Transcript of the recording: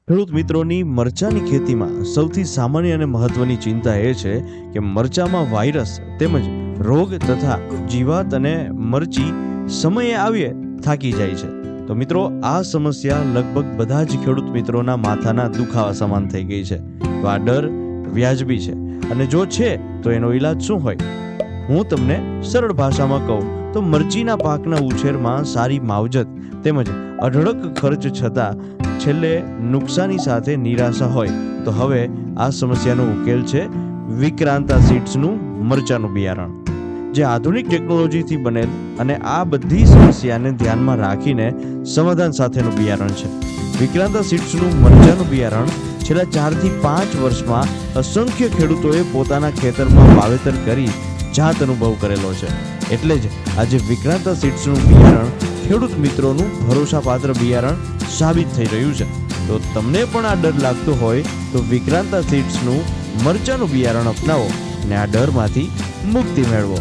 ખેડૂત મિત્રોની મરચાની ખેતીમાં સૌથી સામાન્ય અને મહત્વની ચિંતા એ છે કે મરચામાં વાયરસ તેમજ રોગ તથા જીવાત અને મરચી સમયે આવીએ થાકી જાય છે। તો મિત્રો, આ સમસ્યા લગભગ બધા જ ખેડૂત મિત્રોના માથાના દુખાવા સમાન થઈ ગઈ છે। તો આ ડર વ્યાજબી છે, અને જો છે તો એનો ઈલાજ શું હોય? હું તમને સરળ ભાષામાં કહું તો મરચીના પાકના ઉછેરમાં સારી માવજત તેમજ અઢળક ખર્ચ છતાં છેલ્લે નુકસાની સાથે નિરાશા હોય તો હવે આ સમસ્યાનો ઉકેલ છે વિક્રાંતા સીડ્સનું મરચાનું બિયારણ, જે આધુનિક ટેકનોલોજીથી બનેલ અને આ બધી સમસ્યાને ધ્યાનમાં રાખીને સમાધાન સાથેનું બિયારણ છે। વિક્રાંતા સીડ્સનું મરચાનું બિયારણ છેલ્લા 4 થી 5 વર્ષમાં અસંખ્ય ખેડૂતોએ પોતાના ખેતરમાં વાવેતર કરી જાત અનુભવ કરેલો છે। એટલે જ આજે વિક્રાંતા સીડ્સનું બિયારણ ખેડૂત મિત્રોનું ભરોસાપાત્ર બિયારણ સાબિત થઈ રહ્યું છે। તો તમને પણ આ ડર લાગતો હોય તો વિક્રાંતા સીડ્સનું મરચાનું બિયારણ અપનાવો અને આ ડરમાંથી મુક્તિ મેળવો।